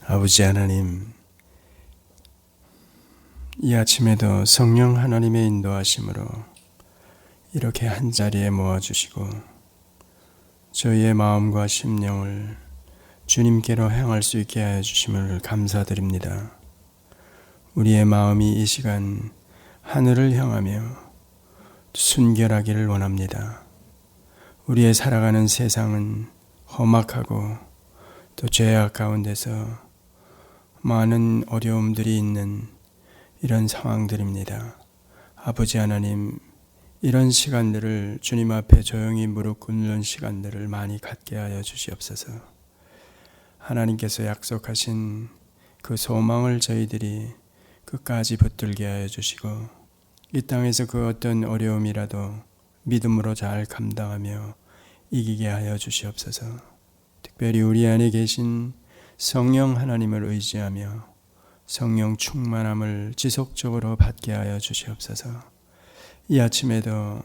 아버지 하나님, 이 아침에도 성령 하나님의 인도하심으로 이렇게 한자리에 모아주시고 저희의 마음과 심령을 주님께로 향할 수 있게 하여 주심을 감사드립니다. 우리의 마음이 이 시간 하늘을 향하며 순결하기를 원합니다. 우리의 살아가는 세상은 험악하고 또 죄악 가운데서 많은 어려움들이 있는 이런 상황들입니다. 아버지 하나님, 이런 시간들을 주님 앞에 조용히 무릎 꿇는 시간들을 많이 갖게 하여 주시옵소서. 하나님께서 약속하신 그 소망을 저희들이 끝까지 붙들게 하여 주시고 이 땅에서 그 어떤 어려움이라도 믿음으로 잘 감당하며 이기게 하여 주시옵소서. 특별히 우리 안에 계신 성령 하나님을 의지하며 성령 충만함을 지속적으로 받게 하여 주시옵소서. 이 아침에도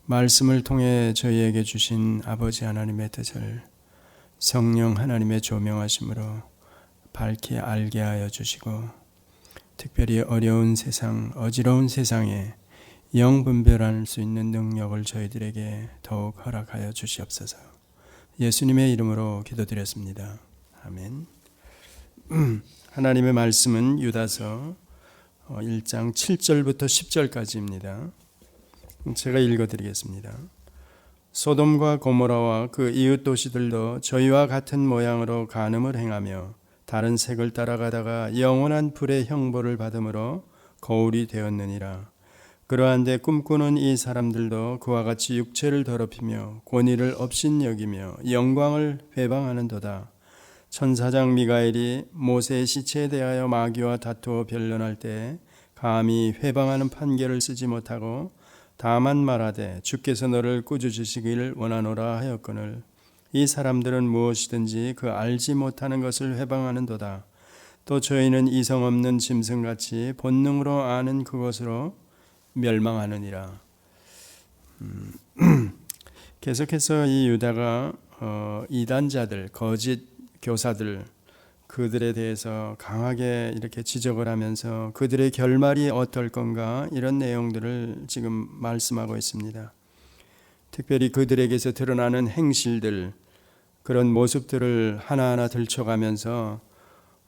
말씀을 통해 저희에게 주신 아버지 하나님의 뜻을 성령 하나님의 조명하심으로 밝히 알게 하여 주시고 특별히 어려운 세상, 어지러운 세상에 영분별할 수 있는 능력을 저희들에게 더욱 허락하여 주시옵소서. 예수님의 이름으로 기도드렸습니다. 아멘. 하나님의 말씀은 유다서 1장 7절부터 10절까지입니다. 제가 읽어드리겠습니다. 소돔과 고모라와 그 이웃 도시들도 저희와 같은 모양으로 간음을 행하며 다른 색을 따라가다가 영원한 불의 형벌을 받음으로 거울이 되었느니라. 그러한데 꿈꾸는 이 사람들도 그와 같이 육체를 더럽히며 권위를 업신여기며 영광을 회방하는도다. 천사장 미가엘이 모세의 시체에 대하여 마귀와 다투어 변론할 때 감히 회방하는 판결을 쓰지 못하고 다만 말하되 주께서 너를 꾸짖으시기를 원하노라 하였거늘 이 사람들은 무엇이든지 그 알지 못하는 것을 회방하는도다. 또 저희는 이성 없는 짐승같이 본능으로 아는 그것으로 멸망하느니라. 계속해서 이 유다가 이단자들, 거짓 교사들, 그들에 대해서 강하게 이렇게 지적을 하면서 그들의 결말이 어떨 건가 이런 내용들을 지금 말씀하고 있습니다. 특별히 그들에게서 드러나는 행실들, 그런 모습들을 하나하나 들춰가면서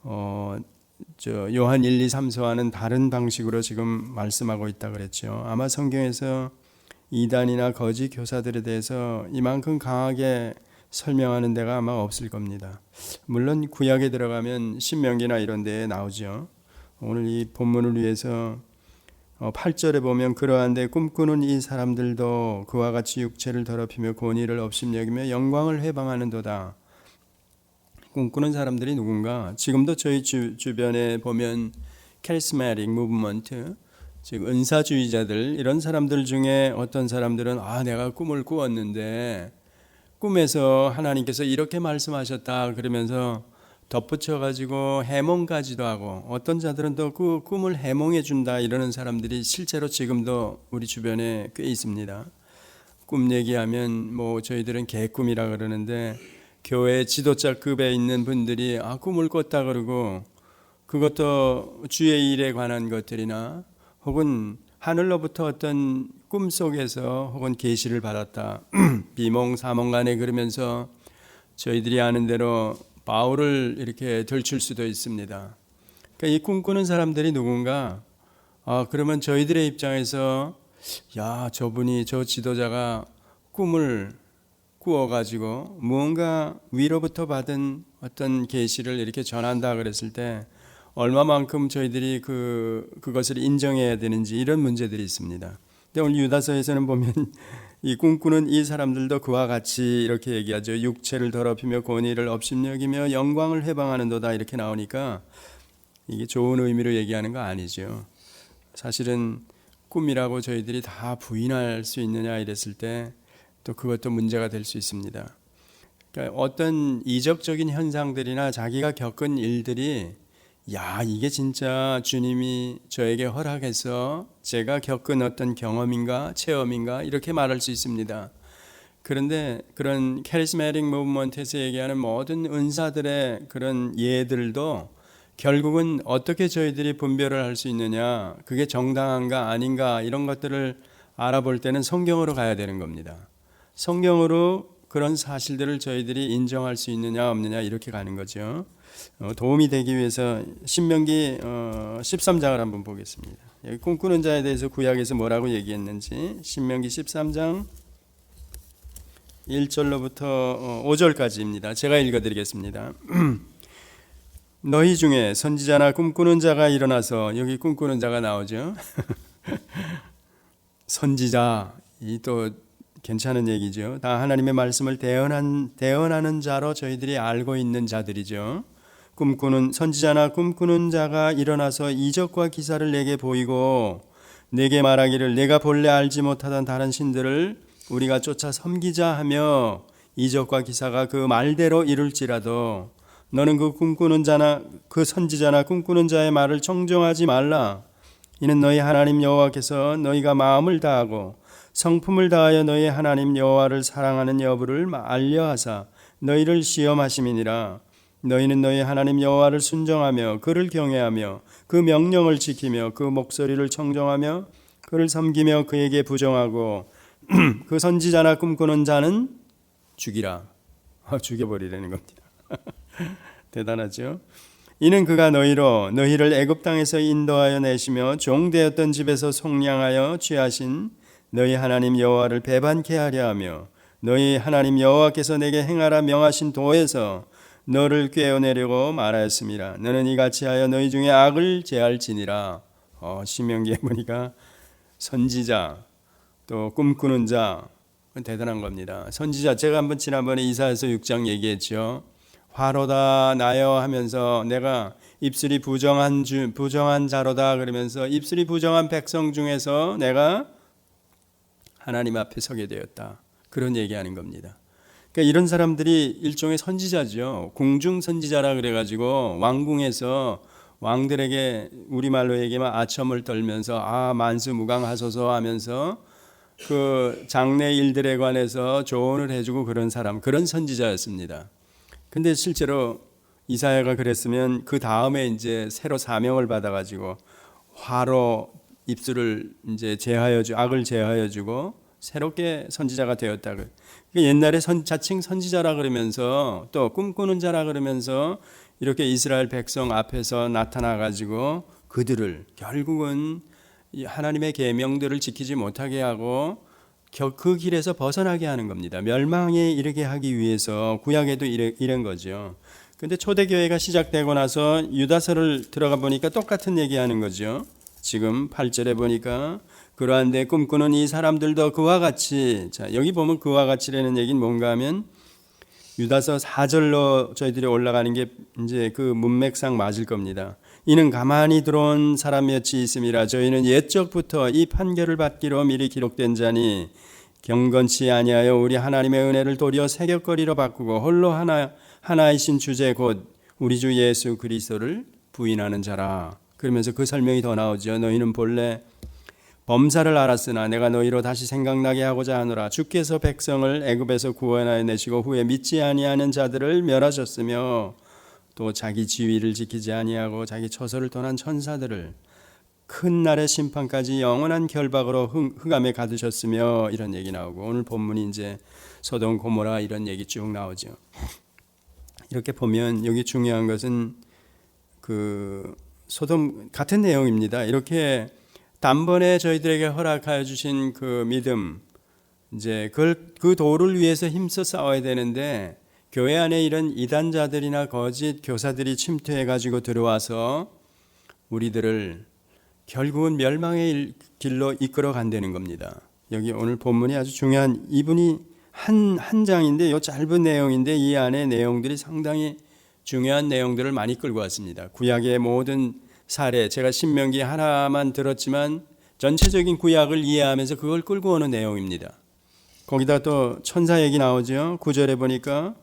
요한 1, 2, 3서와는 다른 방식으로 지금 말씀하고 있다 그랬죠. 아마 성경에서 이단이나 거짓 교사들에 대해서 이만큼 강하게 설명하는 데가 아마 없을 겁니다. 물론 구약에 들어가면 신명기나 이런 데에 나오죠. 오늘 이 본문을 위해서 8절에 보면 그러한데 꿈꾸는 이 사람들도 그와 같이 육체를 더럽히며 권위를 업신여기며 영광을 회방하는도다. 꿈꾸는 사람들이 누군가? 지금도 저희 주변에 보면 카리스마틱 무브먼트, 즉 은사주의자들, 이런 사람들 중에 어떤 사람들은 내가 꿈을 꾸었는데 꿈에서 하나님께서 이렇게 말씀하셨다 그러면서 덧붙여가지고 해몽까지도 하고, 어떤 자들은 또 그 꿈을 해몽해 준다 이러는 사람들이 실제로 지금도 우리 주변에 꽤 있습니다. 꿈 얘기하면 저희들은 개꿈이라 그러는데 교회 지도자급에 있는 분들이 꿈을 꿨다 그러고, 그것도 주의 일에 관한 것들이나 혹은 하늘로부터 어떤 꿈속에서 혹은 계시를 받았다 비몽사몽간에 그러면서 저희들이 아는 대로 바울을 이렇게 들출 수도 있습니다. 그러니까 이 꿈꾸는 사람들이 누군가? 그러면 저희들의 입장에서 저분이, 저 지도자가 꿈을 꾸어가지고 무언가 위로부터 받은 어떤 계시를 이렇게 전한다 그랬을 때 얼마만큼 저희들이 그것을 인정해야 되는지, 이런 문제들이 있습니다. 근데 오늘 유다서에서는 보면 이 꿈꾸는 이 사람들도 그와 같이 이렇게 얘기하죠. 육체를 더럽히며 권위를 업신여기며 영광을 회방하는도다 이렇게 나오니까 이게 좋은 의미로 얘기하는 거 아니죠. 사실은 꿈이라고 저희들이 다 부인할 수 있느냐 이랬을 때 또 그것도 문제가 될 수 있습니다. 그러니까 어떤 이적적인 현상들이나 자기가 겪은 일들이 이게 진짜 주님이 저에게 허락해서 제가 겪은 어떤 경험인가 체험인가 이렇게 말할 수 있습니다. 그런데 그런 카리스마틱 무브먼트에서 얘기하는 모든 은사들의 그런 예들도 결국은 어떻게 저희들이 분별을 할 수 있느냐, 그게 정당한가 아닌가 이런 것들을 알아볼 때는 성경으로 가야 되는 겁니다. 성경으로 그런 사실들을 저희들이 인정할 수 있느냐 없느냐 이렇게 가는 거죠. 도움이 되기 위해서 신명기 13장을 한번 보겠습니다. 여기 꿈꾸는 자에 대해서 구약에서 뭐라고 얘기했는지 신명기 13장 1절로부터 5절까지입니다. 제가 읽어드리겠습니다. 너희 중에 선지자나 꿈꾸는 자가 일어나서, 여기 꿈꾸는 자가 나오죠. 선지자, 이 또 괜찮은 얘기죠. 다 하나님의 말씀을 대언하는 자로 저희들이 알고 있는 자들이죠. 꿈꾸는 선지자나 꿈꾸는 자가 일어나서 이적과 기사를 내게 보이고 내게 말하기를 내가 본래 알지 못하던 다른 신들을 우리가 쫓아 섬기자 하며 이적과 기사가 그 말대로 이룰지라도 너는 그 꿈꾸는 자나 그 선지자나 꿈꾸는 자의 말을 청종하지 말라. 이는 너희 하나님 여호와께서 너희가 마음을 다하고 성품을 다하여 너희 하나님 여호와를 사랑하는 여부를 알려하사 너희를 시험하심이니라. 너희는 너희 하나님 여호와를 순종하며 그를 경외하며 그 명령을 지키며 그 목소리를 청종하며 그를 섬기며 그에게 부정하고 그 선지자나 꿈꾸는 자는 죽이라. 죽여버리라는 겁니다. 대단하죠. 이는 그가 너희를 애굽 땅에서 인도하여 내시며 종되었던 집에서 속량하여 취하신 너희 하나님 여호와를 배반케 하려 하며 너희 하나님 여호와께서 내게 행하라 명하신 도에서 너를 꿰어내려고 말하였습니다. 너는 이같이 하여 너희 중에 악을 제할지니라. 신명기에 보니까 선지자 또 꿈꾸는 자, 대단한 겁니다. 선지자, 제가 한번 지난번에 이사야서 6장 얘기했죠. 화로다 나여 하면서 내가 입술이 부정한 자로다 그러면서 입술이 부정한 백성 중에서 내가 하나님 앞에 서게 되었다. 그런 얘기하는 겁니다. 그러니까 이런 사람들이 일종의 선지자죠. 궁중 선지자라 그래가지고 왕궁에서 왕들에게 우리말로 얘기하면 아첨을 떨면서 만수무강하소서 하면서 그 장래 일들에 관해서 조언을 해주고 그런 사람, 그런 선지자였습니다. 근데 실제로 이사야가 그랬으면 그 다음에 이제 새로 사명을 받아가지고 화로 입술을 이제 악을 제하여주고 새롭게 선지자가 되었다. 옛날에 자칭 선지자라 그러면서 또 꿈꾸는 자라 그러면서 이렇게 이스라엘 백성 앞에서 나타나가지고 그들을 결국은 하나님의 계명들을 지키지 못하게 하고 그 길에서 벗어나게 하는 겁니다. 멸망에 이르게 하기 위해서 구약에도 이런 거죠. 근데 초대교회가 시작되고 나서 유다서를 들어가 보니까 똑같은 얘기하는 거죠. 지금 8절에 보니까 그러한데 꿈꾸는 이 사람들도 그와 같이, 자 여기 보면 그와 같이라는 얘기는 뭔가 하면 유다서 4절로 저희들이 올라가는 게 이제 그 문맥상 맞을 겁니다. 이는 가만히 들어온 사람이었지 있음이라 저희는 옛적부터 이 판결을 받기로 미리 기록된 자니 경건치 아니하여 우리 하나님의 은혜를 도리어 새겼거리로 바꾸고 홀로 하나이신 주제 곧 우리 주 예수 그리스도를 부인하는 자라. 그러면서 그 설명이 더 나오죠. 너희는 본래 범사를 알았으나 내가 너희로 다시 생각나게 하고자 하노라. 주께서 백성을 애굽에서 구원하여 내시고 후에 믿지 아니하는 자들을 멸하셨으며 또 자기 지위를 지키지 아니하고 자기 처소를 떠난 천사들을 큰 날의 심판까지 영원한 결박으로 흑암에 가두셨으며 이런 얘기 나오고 오늘 본문이 이제 소돔 고모라 이런 얘기 쭉 나오죠. 이렇게 보면 여기 중요한 것은 그 소돔 같은 내용입니다. 이렇게 단번에 저희들에게 허락하여 주신 그 믿음, 이제 그 도를 위해서 힘써 싸워야 되는데 교회 안에 이런 이단자들이나 거짓 교사들이 침투해 가지고 들어와서 우리들을 결국은 멸망의 길로 이끌어 간다는 겁니다. 여기 오늘 본문이 아주 중요한, 이분이 한 장인데 이 짧은 내용인데 이 안에 내용들이 상당히 중요한 내용들을 많이 끌고 왔습니다. 구약의 모든 사례, 제가 신명기 하나만 들었지만 전체적인 구약을 이해하면서 그걸 끌고 오는 내용입니다. 거기다 또 천사 얘기 나오죠. 9절에 보니까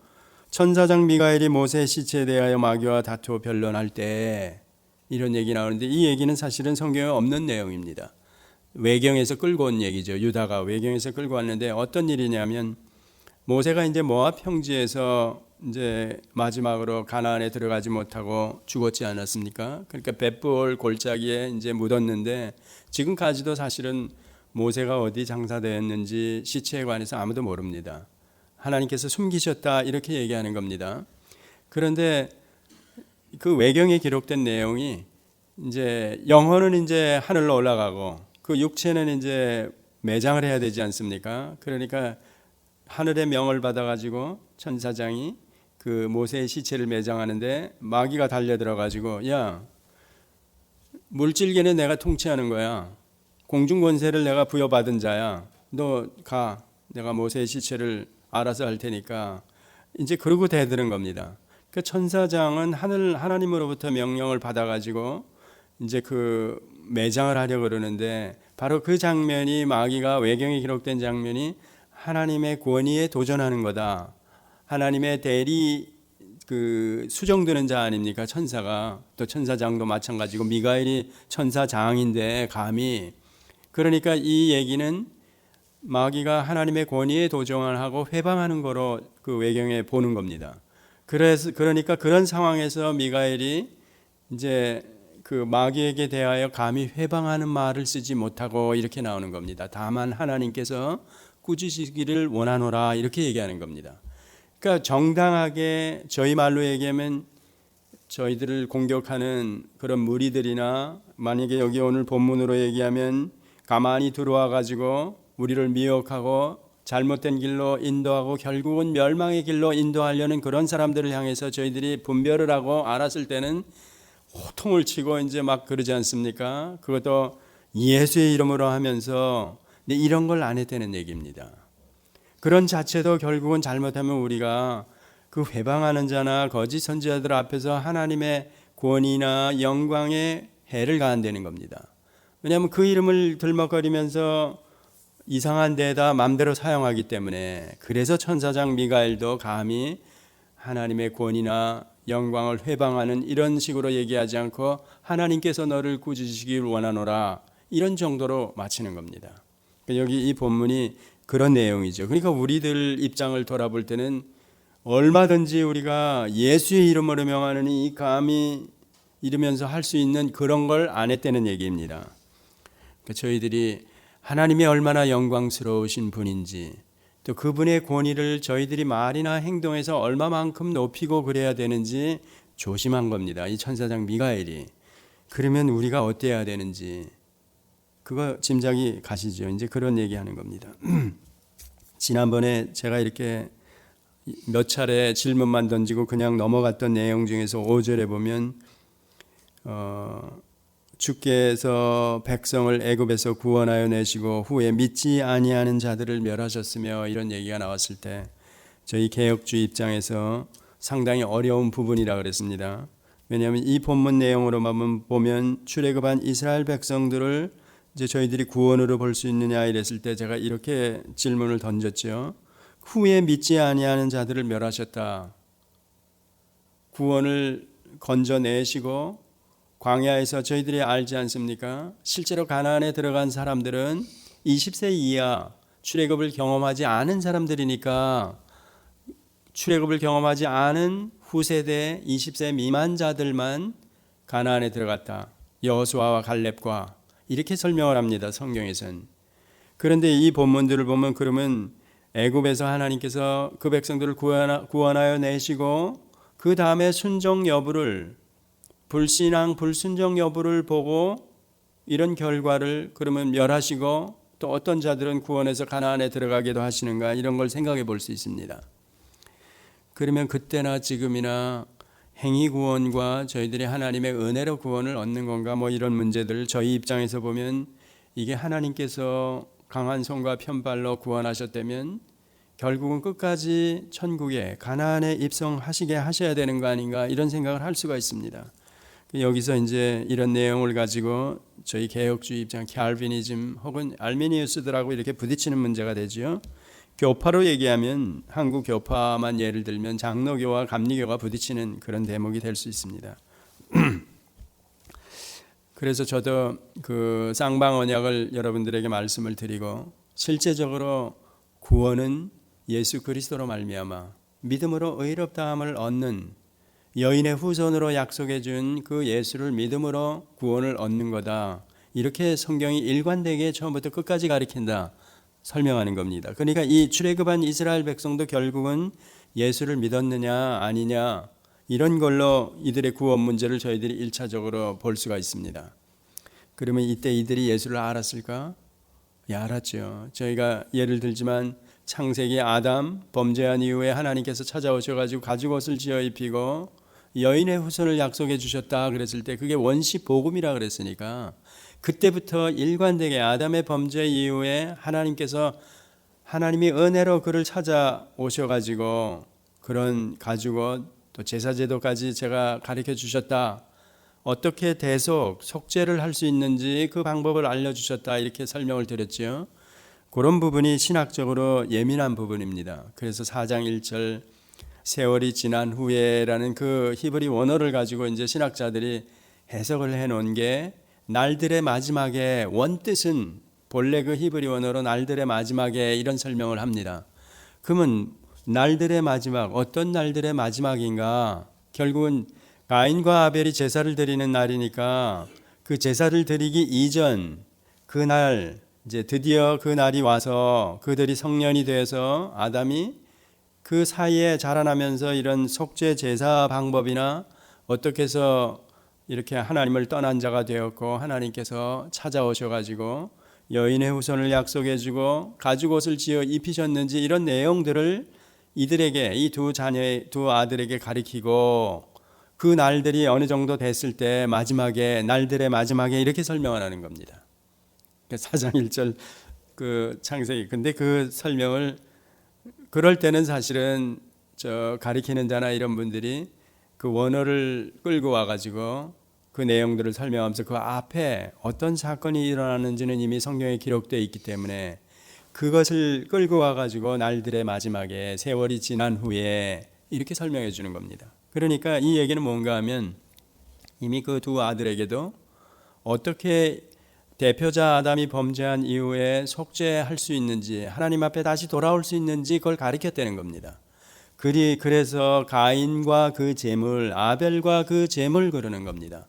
천사장 미가엘이 모세의 시체에 대하여 마귀와 다투어 변론할 때 이런 얘기 나오는데 이 얘기는 사실은 성경에 없는 내용입니다. 외경에서 끌고 온 얘기죠. 유다가 외경에서 끌고 왔는데 어떤 일이냐면 모세가 이제 모압 평지에서 이제 마지막으로 가나안에 들어가지 못하고 죽었지 않았습니까? 그러니까 벳볼 골짜기에 이제 묻었는데 지금까지도 사실은 모세가 어디 장사되었는지 시체에 관해서 아무도 모릅니다. 하나님께서 숨기셨다 이렇게 얘기하는 겁니다. 그런데 그 외경에 기록된 내용이 이제 영혼은 이제 하늘로 올라가고 그 육체는 이제 매장을 해야 되지 않습니까? 그러니까 하늘의 명을 받아가지고 천사장이 그 모세의 시체를 매장하는데 마귀가 달려들어가지고 야, 물질계는 내가 통치하는 거야. 공중 권세를 내가 부여받은 자야. 너 가. 내가 모세의 시체를 알아서 할 테니까 이제 그러고 대드는 겁니다. 그 천사장은 하나님으로부터 명령을 받아가지고 이제 그 매장을 하려고 그러는데 바로 그 장면이 마귀가 외경에 기록된 장면이 하나님의 권위에 도전하는 거다. 하나님의 대리 그 수정되는 자 아닙니까? 천사가 또 천사장도 마찬가지고 미가엘이 천사장인데 감히 그러니까 이 얘기는 마귀가 하나님의 권위에 도전을 하고 회방하는 거로 그 외경에 보는 겁니다. 그러니까 그런 상황에서 미가엘이 이제 그 마귀에게 대하여 감히 회방하는 말을 쓰지 못하고 이렇게 나오는 겁니다. 다만 하나님께서 꾸짖으시기를 원하노라 이렇게 얘기하는 겁니다. 그러니까 정당하게 저희 말로 얘기하면 저희들을 공격하는 그런 무리들이나 만약에 여기 오늘 본문으로 얘기하면 가만히 들어와 가지고 우리를 미혹하고 잘못된 길로 인도하고 결국은 멸망의 길로 인도하려는 그런 사람들을 향해서 저희들이 분별을 하고 알았을 때는 호통을 치고 이제 막 그러지 않습니까? 그것도 예수의 이름으로 하면서 근데 이런 걸 안 했다는 얘기입니다. 그런 자체도 결국은 잘못하면 우리가 그 회방하는 자나 거짓 선지자들 앞에서 하나님의 권위나 영광에 해를 가한다는 겁니다. 왜냐하면 그 이름을 들먹거리면서 이상한 데다 마음대로 사용하기 때문에 그래서 천사장 미가엘도 감히 하나님의 권위나 영광을 회방하는 이런 식으로 얘기하지 않고 하나님께서 너를 꾸짖으시길 원하노라 이런 정도로 마치는 겁니다. 여기 이 본문이 그런 내용이죠. 그러니까 우리들 입장을 돌아볼 때는 얼마든지 우리가 예수의 이름으로 명하느니 감히 이러면서 할 수 있는 그런 걸 안 했다는 얘기입니다. 그러니까 저희들이 하나님이 얼마나 영광스러우신 분인지 또 그분의 권위를 저희들이 말이나 행동에서 얼마만큼 높이고 그래야 되는지 조심한 겁니다. 이 천사장 미가엘이. 그러면 우리가 어때야 되는지 그거 짐작이 가시죠. 이제 그런 얘기하는 겁니다. 지난번에 제가 이렇게 몇 차례 질문만 던지고 그냥 넘어갔던 내용 중에서 5절에 보면 주께서 백성을 애굽에서 구원하여 내시고 후에 믿지 아니하는 자들을 멸하셨으며 이런 얘기가 나왔을 때 저희 개혁주의 입장에서 상당히 어려운 부분이라 그랬습니다. 왜냐하면 이 본문 내용으로만 보면 출애굽한 이스라엘 백성들을 이제 저희들이 구원으로 볼 수 있느냐 이랬을 때 제가 이렇게 질문을 던졌죠. 후에 믿지 아니하는 자들을 멸하셨다. 구원을 건져내시고 광야에서 저희들이 알지 않습니까? 실제로 가나안에 들어간 사람들은 20세 이하 출애굽을 경험하지 않은 사람들이니까 출애굽을 경험하지 않은 후세대 20세 미만 자들만 가나안에 들어갔다. 여호수아와 갈렙과 이렇게 설명을 합니다. 성경에서는. 그런데 이 본문들을 보면 그러면 애굽에서 하나님께서 그 백성들을 구원하여 내시고 그 다음에 순종 여부를 불신앙 불순종 여부를 보고 이런 결과를 그러면 멸하시고 또 어떤 자들은 구원해서 가나안에 들어가기도 하시는가 이런 걸 생각해 볼 수 있습니다. 그러면 그때나 지금이나 행위 구원과 저희들이 하나님의 은혜로 구원을 얻는 건가 뭐 이런 문제들 저희 입장에서 보면 이게 하나님께서 강한 손과 편발로 구원하셨다면 결국은 끝까지 천국에 가나안에 입성하시게 하셔야 되는 거 아닌가 이런 생각을 할 수가 있습니다. 여기서 이제 이런 내용을 가지고 저희 개혁주의 입장 칼비니즘 혹은 알미니우스들하고 이렇게 부딪히는 문제가 되죠. 교파로 얘기하면 한국 교파만 예를 들면 장로교와 감리교가 부딪히는 그런 대목이 될 수 있습니다. 그래서 저도 그 쌍방 언약을 여러분들에게 말씀을 드리고 실제적으로 구원은 예수 그리스도로 말미암아 믿음으로 의롭다함을 얻는 여인의 후손으로 약속해 준 그 예수를 믿음으로 구원을 얻는 거다. 이렇게 성경이 일관되게 처음부터 끝까지 가리킨다. 설명하는 겁니다. 그러니까 이 출애굽한 이스라엘 백성도 결국은 예수를 믿었느냐 아니냐 이런 걸로 이들의 구원 문제를 저희들이 1차적으로 볼 수가 있습니다. 그러면 이때 이들이 예수를 알았을까? 예, 알았죠. 저희가 예를 들지만 창세기 아담 범죄한 이후에 하나님께서 찾아오셔가지고 가죽옷을 지어 입히고 여인의 후손을 약속해 주셨다 그랬을 때 그게 원시 복음이라 그랬으니까 그때부터 일관되게 아담의 범죄 이후에 하나님이 은혜로 그를 찾아오셔가지고 그런 가죽옷 또 제사제도까지 제가 가르쳐 주셨다. 어떻게 속죄를 할 수 있는지 그 방법을 알려주셨다. 이렇게 설명을 드렸죠. 그런 부분이 신학적으로 예민한 부분입니다. 그래서 4장 1절 세월이 지난 후에라는 그 히브리 원어를 가지고 이제 신학자들이 해석을 해놓은 게 날들의 마지막에 원뜻은 본래 그 히브리 원어로 날들의 마지막에 이런 설명을 합니다. 그러면 날들의 마지막 어떤 날들의 마지막인가? 결국은 가인과 아벨이 제사를 드리는 날이니까 그 제사를 드리기 이전 그날 이제 드디어 그 날이 와서 그들이 성년이 돼서 아담이 그 사이에 자라나면서 이런 속죄 제사 방법이나 어떻게 해서 이렇게 하나님을 떠난 자가 되었고 하나님께서 찾아오셔가지고 여인의 후손을 약속해주고 가죽옷을 지어 입히셨는지 이런 내용들을 이들에게 이 두 아들에게 가리키고 그 날들이 어느 정도 됐을 때 날들의 마지막에 이렇게 설명을 하는 겁니다. 4장 1절 그 창세기. 근데 그 설명을 그럴 때는 사실은 가리키는 자나 이런 분들이 그 원어를 끌고 와가지고 그 내용들을 설명하면서 그 앞에 어떤 사건이 일어나는지는 이미 성경에 기록되어 있기 때문에 그것을 끌고 와가지고 날들의 마지막에 세월이 지난 후에 이렇게 설명해 주는 겁니다. 그러니까 이 얘기는 뭔가 하면 이미 그 두 아들에게도 어떻게 대표자 아담이 범죄한 이후에 속죄할 수 있는지 하나님 앞에 다시 돌아올 수 있는지 그걸 가르쳤다는 겁니다. 그래서 가인과 그 제물 아벨과 그 제물 그러는 겁니다.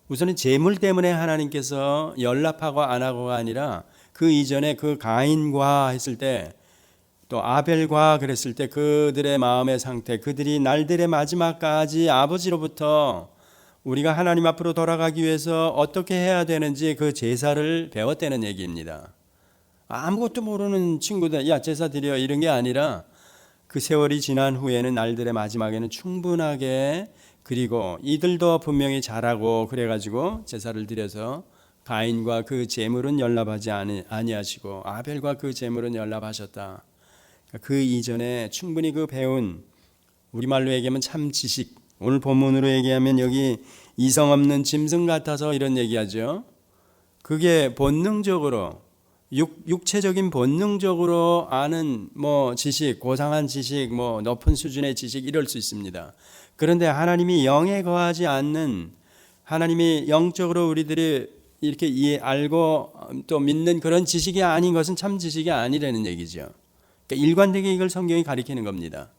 우선은 제물 때문에 하나님께서 연락하고 안 하고가 아니라 그 이전에 그 가인과 했을 때 또 아벨과 그랬을 때 그들의 마음의 상태 그들이 날들의 마지막까지 아버지로부터 우리가 하나님 앞으로 돌아가기 위해서 어떻게 해야 되는지 그 제사를 배웠다는 얘기입니다. 아무것도 모르는 친구들 야 제사 드려 이런 게 아니라 그 세월이 지난 후에는 날들의 마지막에는 충분하게 그리고 이들도 분명히 잘하고 그래가지고 제사를 드려서 가인과 그 제물은 연락하지 아니하시고 아벨과 그 제물은 연락하셨다. 그 이전에 충분히 그 배운 우리말로 얘기하면 참 지식 오늘 본문으로 얘기하면 여기 이성 없는 짐승 같아서 이런 얘기하죠. 그게 본능적으로 육체적인 본능적으로 아는 지식, 고상한 지식, 높은 수준의 지식 이럴 수 있습니다. 그런데 하나님이 영에 거하지 않는 하나님이 영적으로 우리들이 이렇게 알고 또 믿는 그런 지식이 아닌 것은 참 지식이 아니라는 얘기죠. 그러니까 일관되게 이걸 성경이 가리키는 겁니다.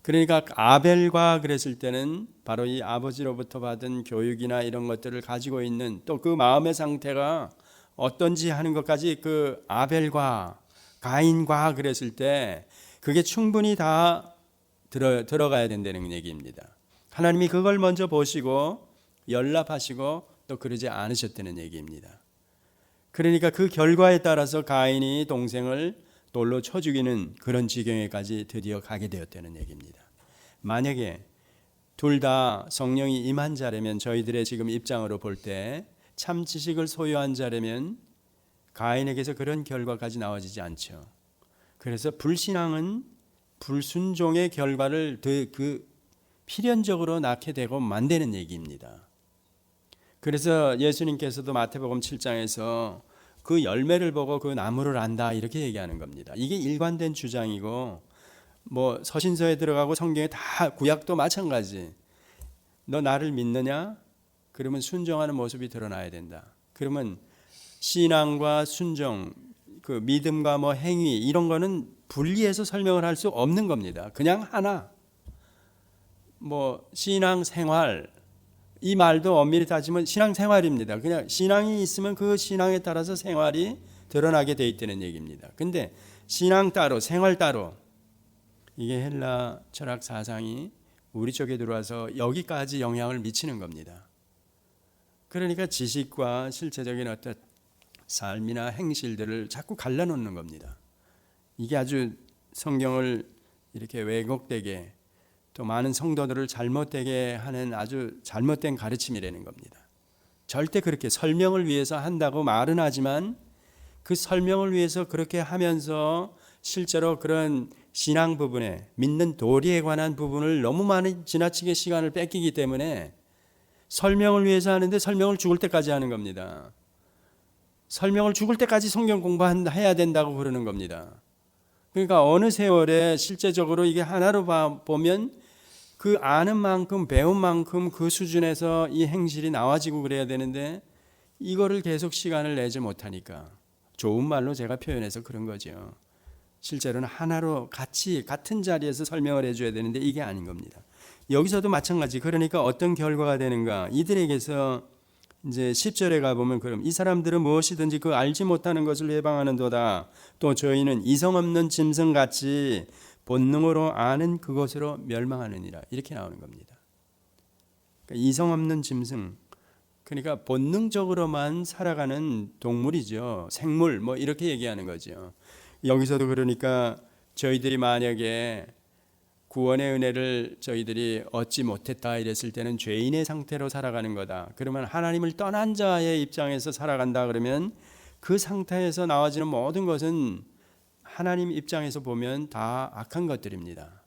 그러니까 아벨과 그랬을 때는 바로 이 아버지로부터 받은 교육이나 이런 것들을 가지고 있는 또 그 마음의 상태가 어떤지 하는 것까지 그 아벨과 가인과 그랬을 때 그게 충분히 다 들어가야 된다는 얘기입니다. 하나님이 그걸 먼저 보시고 연락하시고 또 그러지 않으셨다는 얘기입니다. 그러니까 그 결과에 따라서 가인이 동생을 돌로 쳐 죽이는 그런 지경에까지 드디어 가게 되었다는 얘기입니다. 만약에 둘 다 성령이 임한 자라면 저희들의 지금 입장으로 볼 때 참 지식을 소유한 자라면 가인에게서 그런 결과까지 나와지지 않죠. 그래서 불신앙은 불순종의 결과를 필연적으로 낳게 되고 만드는 얘기입니다. 그래서 예수님께서도 마태복음 7장에서 그 열매를 보고 그 나무를 안다 이렇게 얘기하는 겁니다. 이게 일관된 주장이고 서신서에 들어가고 성경에 다 구약도 마찬가지. 너 나를 믿느냐? 그러면 순종하는 모습이 드러나야 된다. 그러면 신앙과 순종, 그 믿음과 행위 이런 거는 분리해서 설명을 할 수 없는 겁니다. 그냥 하나. 뭐 신앙생활 이 말도 엄밀히 따지면 신앙생활입니다. 그냥 신앙이 있으면 그 신앙에 따라서 생활이 드러나게 돼 있다는 얘기입니다. 근데 신앙 따로 생활 따로 이게 헬라 철학 사상이 우리 쪽에 들어와서 여기까지 영향을 미치는 겁니다. 그러니까 지식과 실제적인 어떤 삶이나 행실들을 자꾸 갈라놓는 겁니다. 이게 아주 성경을 이렇게 왜곡되게 또 많은 성도들을 잘못되게 하는 아주 잘못된 가르침이라는 겁니다. 절대 그렇게 설명을 위해서 한다고 말은 하지만 그 설명을 위해서 그렇게 하면서 실제로 그런 신앙 부분에 믿는 도리에 관한 부분을 너무 많이 지나치게 시간을 뺏기기 때문에 설명을 위해서 하는데 설명을 죽을 때까지 하는 겁니다. 설명을 죽을 때까지 성경 공부해야 된다고 그러는 겁니다. 그러니까 어느 세월에 실제적으로 이게 하나로 보면 그 아는 만큼 배운 만큼 그 수준에서 이 행실이 나와지고 그래야 되는데 이거를 계속 시간을 내지 못하니까 좋은 말로 제가 표현해서 그런 거죠. 실제로는 하나로 같이 같은 자리에서 설명을 해줘야 되는데 이게 아닌 겁니다. 여기서도 마찬가지. 그러니까 어떤 결과가 되는가? 이들에게서 이제 10절에 가보면 그럼 이 사람들은 무엇이든지 그 알지 못하는 것을 회방하는도다. 또 저희는 이성 없는 짐승같이 본능으로 아는 그것으로 멸망하느니라. 이렇게 나오는 겁니다. 그러니까 이성 없는 짐승. 그러니까 본능적으로만 살아가는 동물이죠. 생물 뭐 이렇게 얘기하는 거죠. 여기서도 그러니까 저희들이 만약에 구원의 은혜를 저희들이 얻지 못했다 이랬을 때는 죄인의 상태로 살아가는 거다. 그러면 하나님을 떠난 자의 입장에서 살아간다 그러면 그 상태에서 나와지는 모든 것은 하나님 입장에서 보면 다 악한 것들입니다.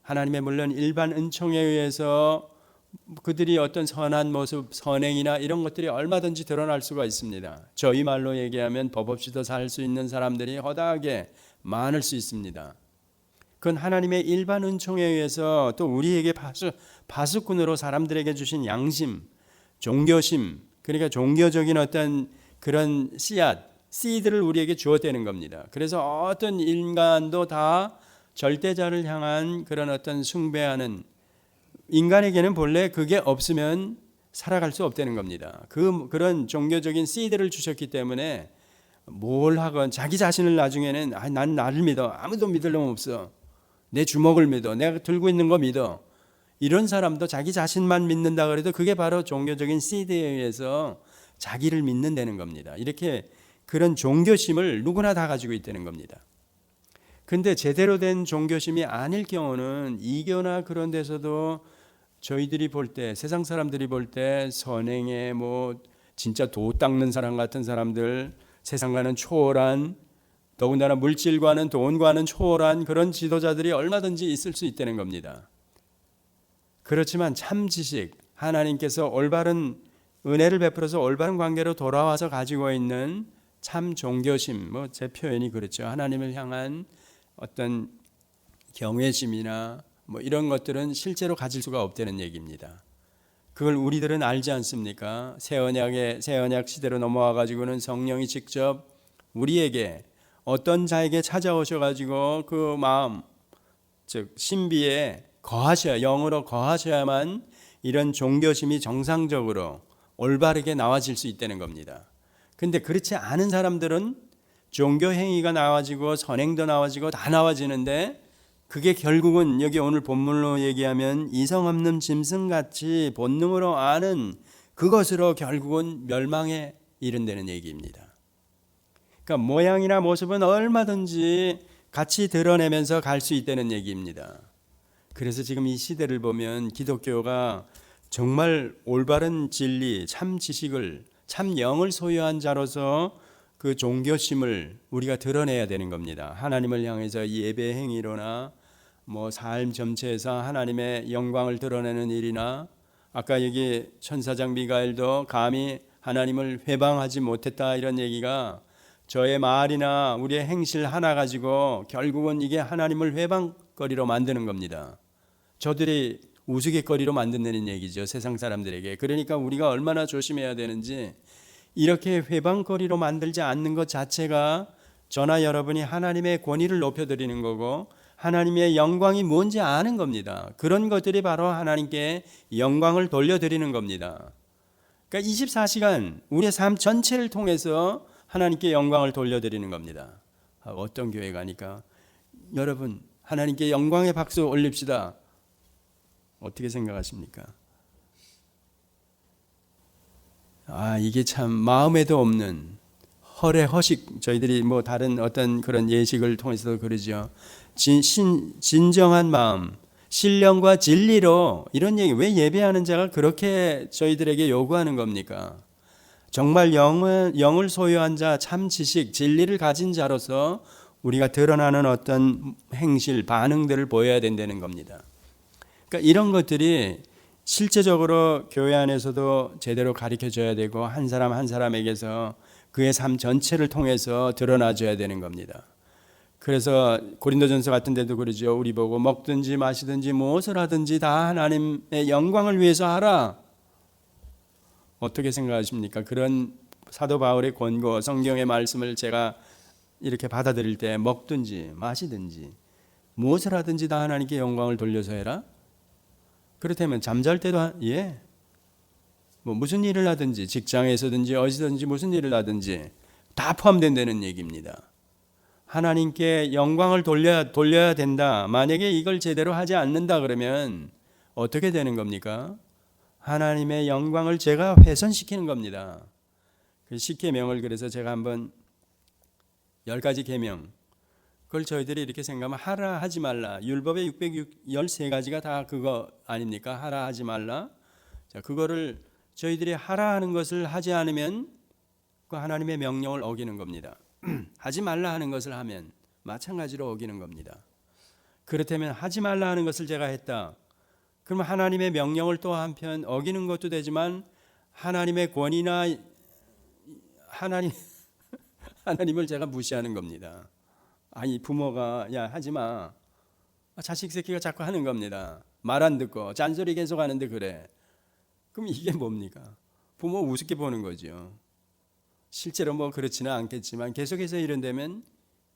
하나님의 물론 일반 은총에 의해서 그들이 어떤 선한 모습, 선행이나 이런 것들이 얼마든지 드러날 수가 있습니다. 저희 말로 얘기하면 법 없이도 살 수 있는 사람들이 허다하게 많을 수 있습니다. 그건 하나님의 일반 은총에 의해서 또 우리에게 파수꾼으로 사람들에게 주신 양심, 종교심, 그러니까 종교적인 어떤 그런 씨드를 우리에게 주었다는 겁니다. 그래서 어떤 인간도 다 절대자를 향한 그런 어떤 숭배하는 인간에게는 본래 그게 없으면 살아갈 수 없다는 겁니다. 그런 종교적인 씨드를 주셨기 때문에 뭘 하건 자기 자신을 나중에는 난 나를 믿어. 아무도 믿을 놈 없어. 내 주먹을 믿어. 내가 들고 있는 거 믿어. 이런 사람도 자기 자신만 믿는다 그래도 그게 바로 종교적인 씨드에 의해서 자기를 믿는다는 겁니다. 이렇게 그런 종교심을 누구나 다 가지고 있다는 겁니다. 근데 제대로 된 종교심이 아닐 경우는 이교나 그런 데서도 저희들이 볼 때, 세상 사람들이 볼 때 선행에 뭐 진짜 도 닦는 사람 같은 사람들, 세상과는 초월한, 더군다나 물질과는 돈과는 초월한 그런 지도자들이 얼마든지 있을 수 있다는 겁니다. 그렇지만 참 지식, 하나님께서 올바른 은혜를 베풀어서 올바른 관계로 돌아와서 가지고 있는 참 종교심, 뭐 제 표현이 그렇죠. 하나님을 향한 어떤 경외심이나 뭐 이런 것들은 실제로 가질 수가 없다는 얘기입니다. 그걸 우리들은 알지 않습니까? 새 언약 시대로 넘어와 가지고는 성령이 직접 우리에게 어떤 자에게 찾아오셔 가지고 그 마음, 즉 신비에 영으로 거하셔야만 이런 종교심이 정상적으로 올바르게 나와질 수 있다는 겁니다. 근데 그렇지 않은 사람들은 종교 행위가 나와지고 선행도 나와지고 다 나와지는데 그게 결국은 여기 오늘 본문으로 얘기하면 이성 없는 짐승같이 본능으로 아는 그것으로 결국은 멸망에 이른다는 얘기입니다. 그러니까 모양이나 모습은 얼마든지 같이 드러내면서 갈 수 있다는 얘기입니다. 그래서 지금 이 시대를 보면 기독교가 정말 올바른 진리, 참 지식을, 참 영을 소유한 자로서 그 종교심을 우리가 드러내야 되는 겁니다. 하나님을 향해서 예배 행위로나 뭐 삶 전체에서 하나님의 영광을 드러내는 일이나 아까 여기 천사장 미가엘도 감히 하나님을 회방하지 못했다 이런 얘기가 저의 말이나 우리의 행실 하나 가지고 결국은 이게 하나님을 회방거리로 만드는 겁니다. 저들이 우스갯거리로 만든다는 얘기죠. 세상 사람들에게. 그러니까 우리가 얼마나 조심해야 되는지 이렇게 회방거리로 만들지 않는 것 자체가 저나 여러분이 하나님의 권위를 높여드리는 거고 하나님의 영광이 뭔지 아는 겁니다. 그런 것들이 바로 하나님께 영광을 돌려드리는 겁니다. 그러니까 24시간 우리의 삶 전체를 통해서 하나님께 영광을 돌려드리는 겁니다. 어떤 교회 가니까 여러분 하나님께 영광의 박수 올립시다. 어떻게 생각하십니까? 이게 참 마음에도 없는 허례허식, 저희들이 뭐 다른 어떤 그런 예식을 통해서도 그러죠. 진정한 마음, 신령과 진리로 이런 얘기, 왜 예배하는 자가 그렇게 저희들에게 요구하는 겁니까? 정말 영을 소유한 자, 참 지식, 진리를 가진 자로서 우리가 드러나는 어떤 행실, 반응들을 보여야 된다는 겁니다. 그러니까 이런 것들이 실제적으로 교회 안에서도 제대로 가르쳐줘야 되고 한 사람 한 사람에게서 그의 삶 전체를 통해서 드러나줘야 되는 겁니다. 그래서 고린도전서 같은 데도 그러죠. 우리 보고 먹든지 마시든지 무엇을 하든지 다 하나님의 영광을 위해서 하라. 어떻게 생각하십니까? 그런 사도 바울의 권고, 성경의 말씀을 제가 이렇게 받아들일 때 먹든지 마시든지 무엇을 하든지 다 하나님께 영광을 돌려서 해라. 그렇다면 잠잘 때도 뭐 무슨 일을 하든지 직장에서든지 어디서든지 무슨 일을 하든지 다 포함된다는 얘기입니다. 하나님께 영광을 돌려야 된다. 만약에 이걸 제대로 하지 않는다 그러면 어떻게 되는 겁니까? 하나님의 영광을 제가 훼손시키는 겁니다. 그 10계명을 그래서 제가 한번 10가지 계명, 그걸 저희들이 이렇게 생각하면 하라 하지 말라. 율법의 613가지가 다 그거 아닙니까? 하라 하지 말라. 자, 그거를 저희들이 하라 하는 것을 하지 않으면 그 하나님의 명령을 어기는 겁니다. 하지 말라 하는 것을 하면 마찬가지로 어기는 겁니다. 그렇다면 하지 말라 하는 것을 제가 했다. 그러면 하나님의 명령을 또 한편 어기는 것도 되지만 하나님의 권위나 하나님을 제가 무시하는 겁니다. 아니 부모가 야 하지 마. 자식 새끼가 자꾸 하는 겁니다. 말 안 듣고 잔소리 계속 하는데 그래. 그럼 이게 뭡니까? 부모 우습게 보는 거죠. 실제로 뭐 그렇지는 않겠지만 계속해서 이런다면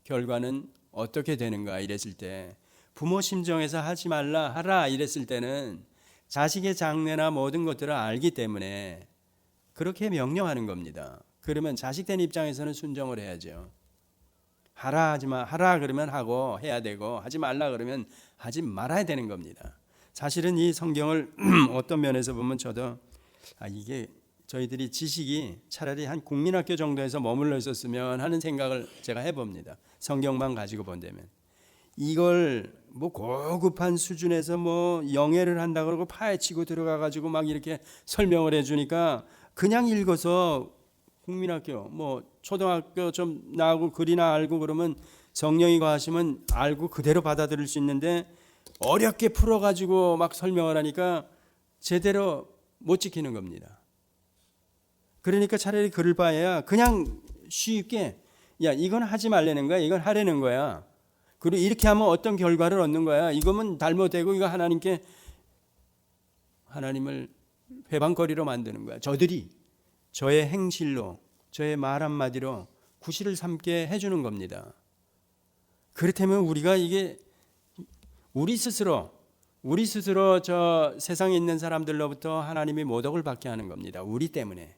결과는 어떻게 되는가 이랬을 때 부모 심정에서 하지 말라 하라 이랬을 때는 자식의 장래나 모든 것들을 알기 때문에 그렇게 명령하는 겁니다. 그러면 자식된 입장에서는 순종을 해야죠. 하라 하지마 하라 그러면 하고 해야 되고 하지 말라 그러면 하지 말아야 되는 겁니다. 사실은 이 성경을 어떤 면에서 보면 저도 이게 저희들이 지식이 차라리 한 국민학교 정도에서 머물러 있었으면 하는 생각을 제가 해봅니다. 성경만 가지고 본다면 이걸 뭐 고급한 수준에서 뭐 영예를 한다 그러고 파헤치고 들어가 가지고 막 이렇게 설명을 해주니까 그냥 읽어서 국민학교 뭐 초등학교 좀 나오고 글이나 알고 그러면 성령이 과하시면 알고 그대로 받아들일 수 있는데 어렵게 풀어가지고 막 설명을 하니까 제대로 못 지키는 겁니다. 그러니까 차라리 그럴 바에야 그냥 쉽게 야 이건 하지 말라는 거야, 이건 하라는 거야. 그리고 이렇게 하면 어떤 결과를 얻는 거야. 이거면 잘못되고 이거 하나님을 회방거리로 만드는 거야. 저들이 저의 행실로 저의 말 한마디로 구실을 삼게 해주는 겁니다. 그렇다면 우리가 이게 우리 스스로 저 세상에 있는 사람들로부터 하나님이 모독을 받게 하는 겁니다. 우리 때문에.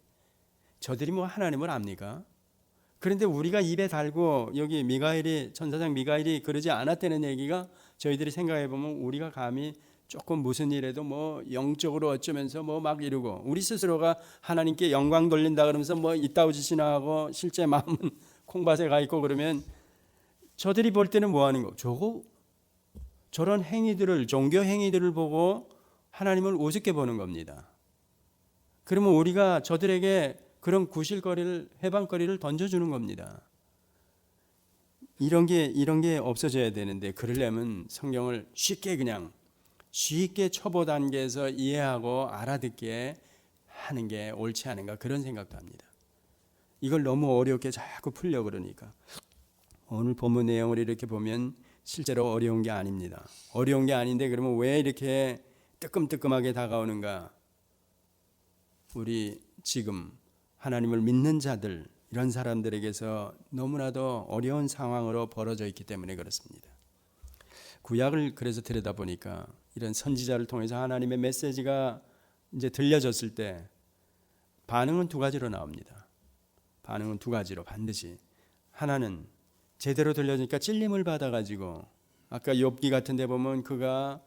저들이 뭐 하나님을 압니까? 그런데 우리가 입에 달고 여기 천사장 미가엘이 그러지 않았다는 얘기가 저희들이 생각해 보면 우리가 감히 조금 무슨 일에도 뭐 영적으로 어쩌면서 뭐 막 이러고 우리 스스로가 하나님께 영광 돌린다 그러면서 뭐 이따우 짓이나 하고 실제 마음은 콩밭에 가 있고 그러면 저들이 볼 때는 뭐 하는 거? 저런 행위들을 종교 행위들을 보고 하나님을 우습게 보는 겁니다. 그러면 우리가 저들에게 그런 구실거리를 해방거리를 던져주는 겁니다. 이런 게 없어져야 되는데 그러려면 성경을 쉽게 초보 단계에서 이해하고 알아듣게 하는 게 옳지 않은가 그런 생각도 합니다. 이걸 너무 어렵게 자꾸 풀려 그러니까 오늘 본문 내용을 이렇게 보면 실제로 어려운 게 아닙니다. 어려운 게 아닌데 그러면 왜 이렇게 뜨끔뜨끔하게 다가오는가? 우리 지금 하나님을 믿는 자들 이런 사람들에게서 너무나도 어려운 상황으로 벌어져 있기 때문에 그렇습니다. 구약을 그래서 들여다보니까 이런 선지자를 통해서 하나님의 메시지가 이제 들려졌을 때 반응은 두 가지로 나옵니다. 반응은 두 가지로 반드시. 하나는 제대로 들려주니까 찔림을 받아가지고 아까 욥기 같은 데 보면 그가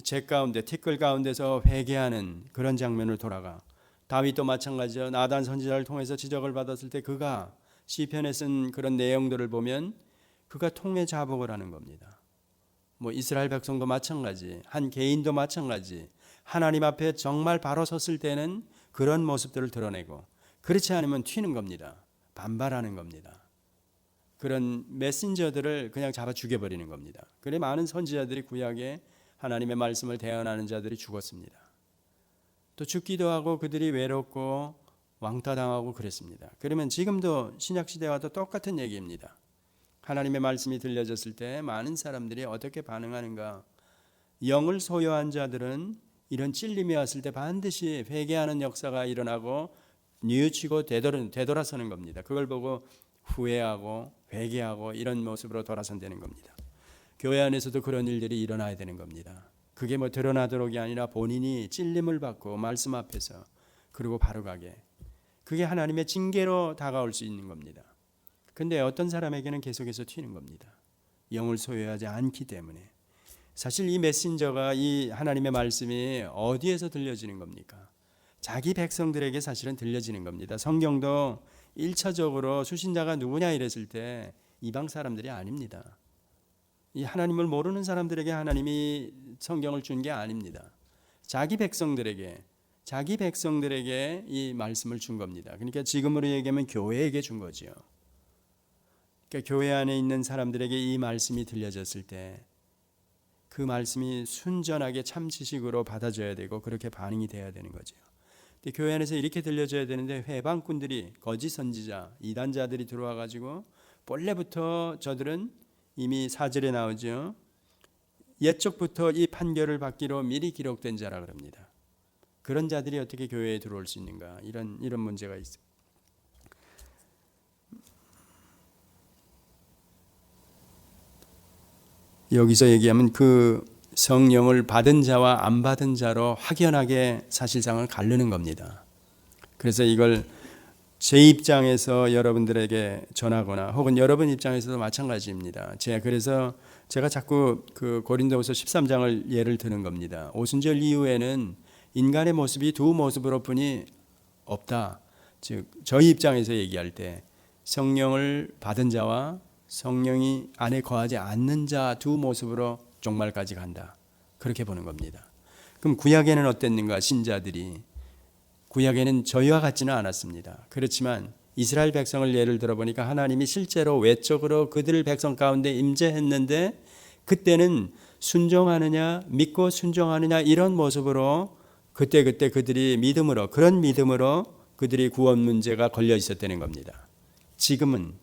제 가운데 티끌 가운데서 회개하는 그런 장면을 돌아가. 다윗도 마찬가지죠. 나단 선지자를 통해서 지적을 받았을 때 그가 시편에 쓴 그런 내용들을 보면 그가 통해 자복을 하는 겁니다. 뭐 이스라엘 백성도 마찬가지, 한 개인도 마찬가지. 하나님 앞에 정말 바로 섰을 때는 그런 모습들을 드러내고 그렇지 않으면 튀는 겁니다. 반발하는 겁니다. 그런 메신저들을 그냥 잡아 죽여버리는 겁니다. 그래 많은 선지자들이 구약에 하나님의 말씀을 대언하는 자들이 죽었습니다. 또 죽기도 하고 그들이 외롭고 왕따당하고 그랬습니다. 그러면 지금도 신약시대와도 똑같은 얘기입니다. 하나님의 말씀이 들려졌을 때 많은 사람들이 어떻게 반응하는가. 영을 소유한 자들은 이런 찔림이 왔을 때 반드시 회개하는 역사가 일어나고 뉘우치고 되돌아서는 겁니다. 그걸 보고 후회하고 회개하고 이런 모습으로 돌아선다는 겁니다. 교회 안에서도 그런 일들이 일어나야 되는 겁니다. 그게 뭐 드러나도록이 아니라 본인이 찔림을 받고 말씀 앞에서 그리고 바로가게. 그게 하나님의 징계로 다가올 수 있는 겁니다. 근데 어떤 사람에게는 계속해서 튀는 겁니다. 영을 소유하지 않기 때문에. 사실 이 메신저가 이 하나님의 말씀이 어디에서 들려지는 겁니까? 자기 백성들에게 사실은 들려지는 겁니다. 성경도 1차적으로 수신자가 누구냐 이랬을 때 이방 사람들이 아닙니다. 이 하나님을 모르는 사람들에게 하나님이 성경을 준 게 아닙니다. 자기 백성들에게 이 말씀을 준 겁니다. 그러니까 지금으로 얘기하면 교회에게 준 거지요. 그러니까 교회 안에 있는 사람들에게 이 말씀이 들려졌을 때 그 말씀이 순전하게 참 지식으로 받아줘야 되고 그렇게 반응이 돼야 되는 거죠. 근데 교회 안에서 이렇게 들려줘야 되는데 회방꾼들이 거짓 선지자, 이단자들이 들어와 가지고 본래부터 저들은 이미 4절에 나오죠. 옛적부터 이 판결을 받기로 미리 기록된 자라 그럽니다. 그런 자들이 어떻게 교회에 들어올 수 있는가? 이런 문제가 있습니다. 여기서 얘기하면 그 성령을 받은 자와 안 받은 자로 확연하게 사실상을 가르는 겁니다. 그래서 이걸 제 입장에서 여러분들에게 전하거나 혹은 여러분 입장에서도 마찬가지입니다. 그래서 제가 자꾸 그 고린도후서 13장을 예를 드는 겁니다. 오순절 이후에는 인간의 모습이 두 모습으로 뿐이 없다. 즉 저희 입장에서 얘기할 때 성령을 받은 자와 성령이 안에 거하지 않는 자 두 모습으로 종말까지 간다. 그렇게 보는 겁니다. 그럼 구약에는 어땠는가? 신자들이 구약에는 저희와 같지는 않았습니다. 그렇지만 이스라엘 백성을 예를 들어보니까 하나님이 실제로 외적으로 그들 백성 가운데 임재했는데 그때는 순종하느냐 믿고 순종하느냐 이런 모습으로 그때 그들이 그런 믿음으로 그들이 구원 문제가 걸려 있었다는 겁니다. 지금은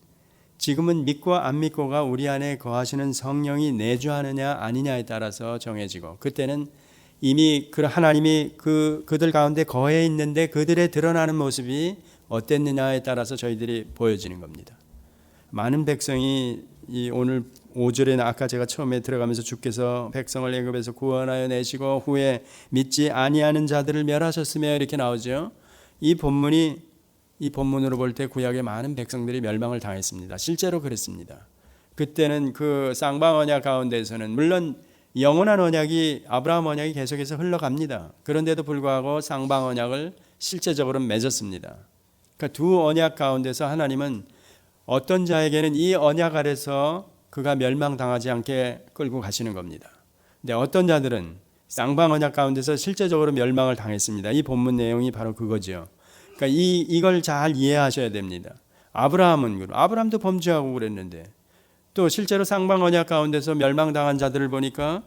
믿고 안 믿고가 우리 안에 거하시는 성령이 내주하느냐 아니냐에 따라서 정해지고 그때는 이미 하나님이 그들 가운데 거해 있는데 그들의 드러나는 모습이 어땠느냐에 따라서 저희들이 보여지는 겁니다. 많은 백성이 오늘 5절에 아까 제가 처음에 들어가면서 주께서 백성을 애굽에서 구원하여 내시고 후에 믿지 아니하는 자들을 멸하셨으며 이렇게 나오죠. 이 본문으로 볼 때 구약의 많은 백성들이 멸망을 당했습니다. 실제로 그랬습니다. 그때는 그 쌍방 언약 가운데서는 물론 영원한 언약이 아브라함 언약이 계속해서 흘러갑니다. 그런데도 불구하고 쌍방 언약을 실제적으로 맺었습니다. 그러니까 두 언약 가운데서 하나님은 어떤 자에게는 이 언약 아래서 그가 멸망당하지 않게 끌고 가시는 겁니다. 근데 어떤 자들은 쌍방 언약 가운데서 실제적으로 멸망을 당했습니다. 이 본문 내용이 바로 그거죠. 그러니까 이걸 잘 이해하셔야 됩니다. 아브라함도 범죄하고 그랬는데 또 실제로 쌍방 언약 가운데서 멸망당한 자들을 보니까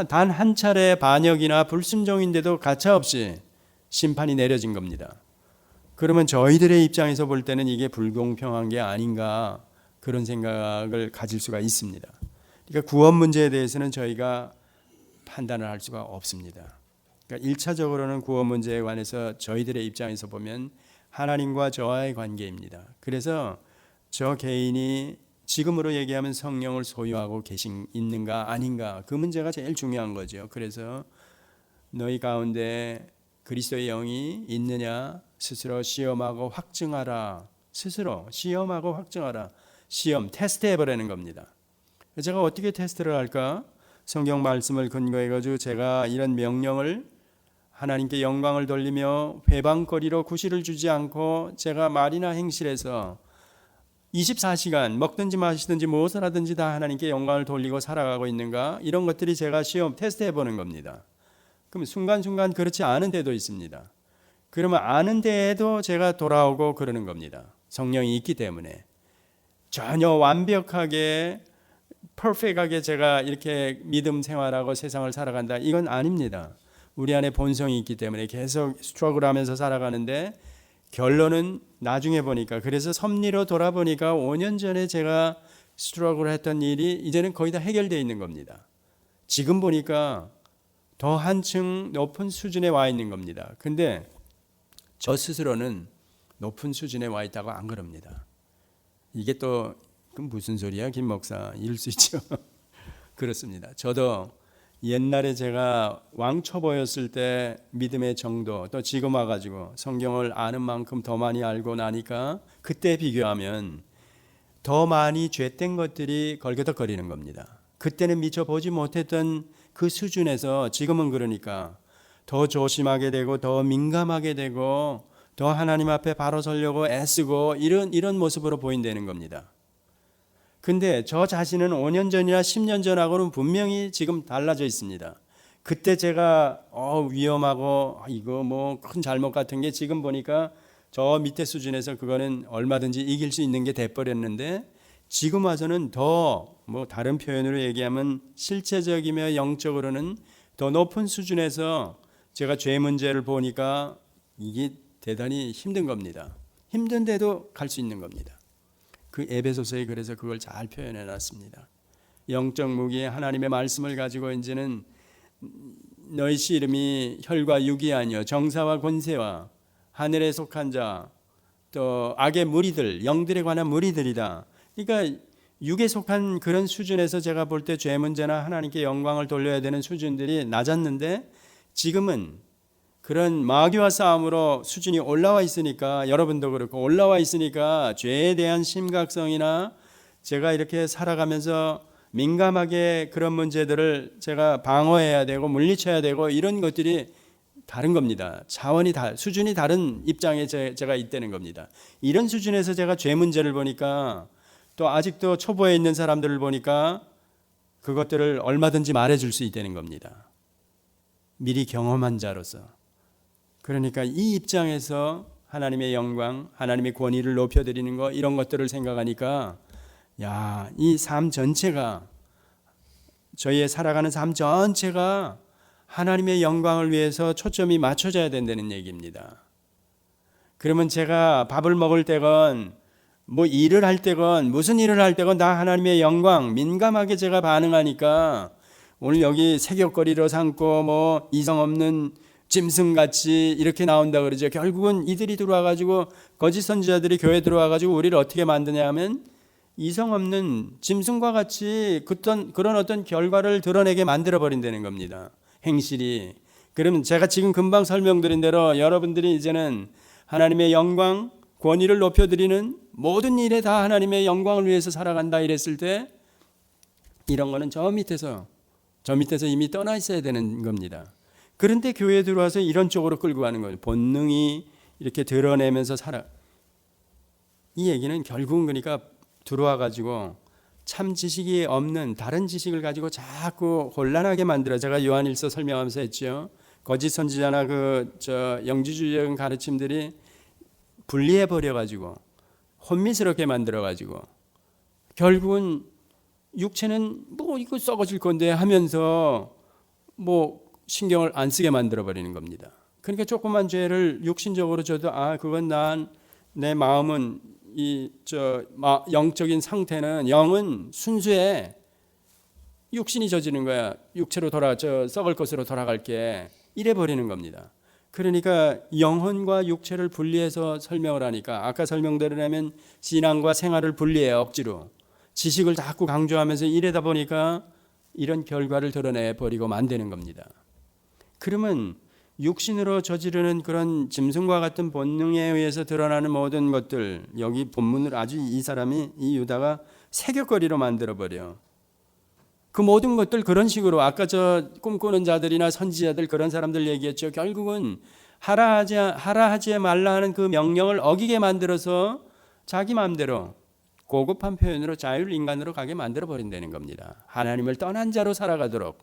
단 한 차례 반역이나 불순종인데도 가차없이 심판이 내려진 겁니다. 그러면 저희들의 입장에서 볼 때는 이게 불공평한 게 아닌가 그런 생각을 가질 수가 있습니다. 그러니까 구원 문제에 대해서는 저희가 판단을 할 수가 없습니다. 그러니까 1차적으로는 구원 문제에 관해서 저희들의 입장에서 보면 하나님과 저와의 관계입니다. 그래서 저 개인이 지금으로 얘기하면 성령을 소유하고 있는가 아닌가, 그 문제가 제일 중요한 거죠. 그래서 너희 가운데 그리스도의 영이 있느냐 스스로 시험하고 확증하라. 스스로 시험하고 확증하라. 시험, 테스트해보라는 겁니다. 제가 어떻게 테스트를 할까? 성경 말씀을 근거해 가지고 제가 이런 명령을 하나님께 영광을 돌리며 회방거리로 구실을 주지 않고 제가 말이나 행실에서 24시간 먹든지 마시든지 무엇을 하든지 다 하나님께 영광을 돌리고 살아가고 있는가, 이런 것들이 제가 시험 테스트해 보는 겁니다. 그럼 순간순간 그렇지 않은 데도 있습니다. 그러면 아는 데에도 제가 돌아오고 그러는 겁니다. 성령이 있기 때문에. 전혀 완벽하게 퍼펙트하게 제가 이렇게 믿음 생활하고 세상을 살아간다, 이건 아닙니다. 우리 안에 본성이 있기 때문에 계속 스트러글하면서 살아가는데, 결론은 나중에 보니까, 그래서 섭리로 돌아보니까 5년 전에 제가 스트러글 했던 일이 이제는 거의 다 해결되어 있는 겁니다. 지금 보니까 더 한층 높은 수준에 와 있는 겁니다. 근데 저 스스로는 높은 수준에 와 있다고 안 그럽니다. 이게 또 그럼 무슨 소리야 김 목사, 이럴 수 있죠. 그렇습니다. 저도 옛날에 제가 왕초보였을 때 믿음의 정도, 또 지금 와가지고 성경을 아는 만큼 더 많이 알고 나니까 그때 비교하면 더 많이 죄된 것들이 걸거덕거리는 겁니다. 그때는 미처 보지 못했던 그 수준에서 지금은 그러니까 더 조심하게 되고 더 민감하게 되고 더 하나님 앞에 바로 서려고 애쓰고 이런 모습으로 보인다는 겁니다. 근데 저 자신은 5년 전이나 10년 전하고는 분명히 지금 달라져 있습니다. 그때 제가 위험하고 이거 뭐 큰 잘못 같은 게 지금 보니까 저 밑에 수준에서 그거는 얼마든지 이길 수 있는 게 돼버렸는데, 지금 와서는 더 뭐 다른 표현으로 얘기하면 실체적이며 영적으로는 더 높은 수준에서 제가 죄 문제를 보니까 이게 대단히 힘든 겁니다. 힘든데도 갈 수 있는 겁니다. 그 에베소서에 그래서 그걸 잘 표현해 놨습니다. 영적 무기 하나님의 말씀을 가지고 이제는 너희 씨름이 혈과 육이 아니요 정사와 권세와 하늘에 속한 자 또 악의 무리들, 영들에 관한 무리들이다. 그러니까 육에 속한 그런 수준에서 제가 볼 때 죄 문제나 하나님께 영광을 돌려야 되는 수준들이 낮았는데, 지금은 그런 마귀와 싸움으로 수준이 올라와 있으니까, 여러분도 그렇고 올라와 있으니까 죄에 대한 심각성이나 제가 이렇게 살아가면서 민감하게 그런 문제들을 제가 방어해야 되고 물리쳐야 되고 이런 것들이 다른 겁니다. 차원이 수준이 다른 입장에 제가 있다는 겁니다. 이런 수준에서 제가 죄 문제를 보니까, 또 아직도 초보에 있는 사람들을 보니까 그것들을 얼마든지 말해줄 수 있다는 겁니다. 미리 경험한 자로서. 그러니까 이 입장에서 하나님의 영광, 하나님의 권위를 높여드리는 거, 이런 것들을 생각하니까 야, 이 삶 전체가, 저희의 살아가는 삶 전체가 하나님의 영광을 위해서 초점이 맞춰져야 된다는 얘기입니다. 그러면 제가 밥을 먹을 때건 뭐 일을 할 때건 무슨 일을 할 때건 다 하나님의 영광 민감하게 제가 반응하니까, 오늘 여기 새벽거리로 삼고 뭐 이성 없는 짐승같이 이렇게 나온다 그러죠. 결국은 이들이 들어와가지고 거짓 선지자들이 교회에 들어와가지고 우리를 어떻게 만드냐 하면 이성 없는 짐승과 같이 그런 어떤 결과를 드러내게 만들어버린다는 겁니다. 행실이. 그러면 제가 지금 금방 설명드린 대로 여러분들이 이제는 하나님의 영광, 권위를 높여드리는 모든 일에 다 하나님의 영광을 위해서 살아간다 이랬을 때, 이런 거는 저 밑에서 이미 떠나 있어야 되는 겁니다. 그런데 교회에 들어와서 이런 쪽으로 끌고 가는 거예요. 본능이 이렇게 드러내면서 살아. 이 얘기는 결국은 그러니까 들어와 가지고 참 지식이 없는 다른 지식을 가지고 자꾸 혼란하게 만들어. 제가 요한일서 설명하면서 했죠. 거짓 선지자나 영지주의적인 가르침들이 분리해 버려 가지고 혼미스럽게 만들어 가지고 결국은 육체는 뭐 이거 썩어질 건데 하면서 뭐 신경을 안 쓰게 만들어 버리는 겁니다. 그러니까 조그만 죄를 육신적으로 져도 그건 내 마음은 영적인 상태는, 영은 순수해. 육신이 저지는 거야. 육체로 썩을 것으로 돌아갈게. 이래 버리는 겁니다. 그러니까 영혼과 육체를 분리해서 설명을 하니까 아까 설명대로라면 신앙과 생활을 분리해요. 억지로. 지식을 자꾸 강조하면서 이러다 보니까 이런 결과를 드러내버리고 만드는 겁니다. 그러면 육신으로 저지르는 그런 짐승과 같은 본능에 의해서 드러나는 모든 것들, 여기 본문을 아주 이 사람이, 이 유다가 새겼거리로 만들어버려. 그 모든 것들 그런 식으로 아까 저 꿈꾸는 자들이나 선지자들 그런 사람들 얘기했죠. 결국은 하라 하지 말라 하는 그 명령을 어기게 만들어서 자기 마음대로 고급한 표현으로 자율인간으로 가게 만들어버린다는 겁니다. 하나님을 떠난 자로 살아가도록.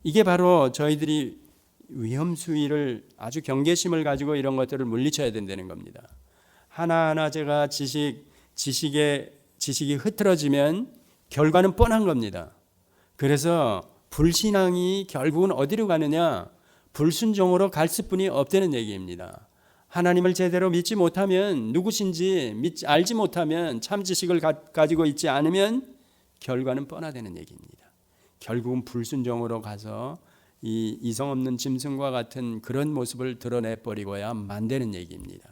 이게 바로 저희들이 위험수위를 아주 경계심을 가지고 이런 것들을 물리쳐야 된다는 겁니다. 하나하나 제가 지식이 흐트러지면 결과는 뻔한 겁니다. 그래서 불신앙이 결국은 어디로 가느냐? 불순종으로 갈 수뿐이 없다는 얘기입니다. 하나님을 제대로 믿지 못하면, 누구신지 알지 못하면, 참 지식을 가지고 있지 않으면 결과는 뻔하다는 얘기입니다. 결국은 불순종으로 가서 이 이성 없는 짐승과 같은 그런 모습을 드러내버리고야 만드는 얘기입니다.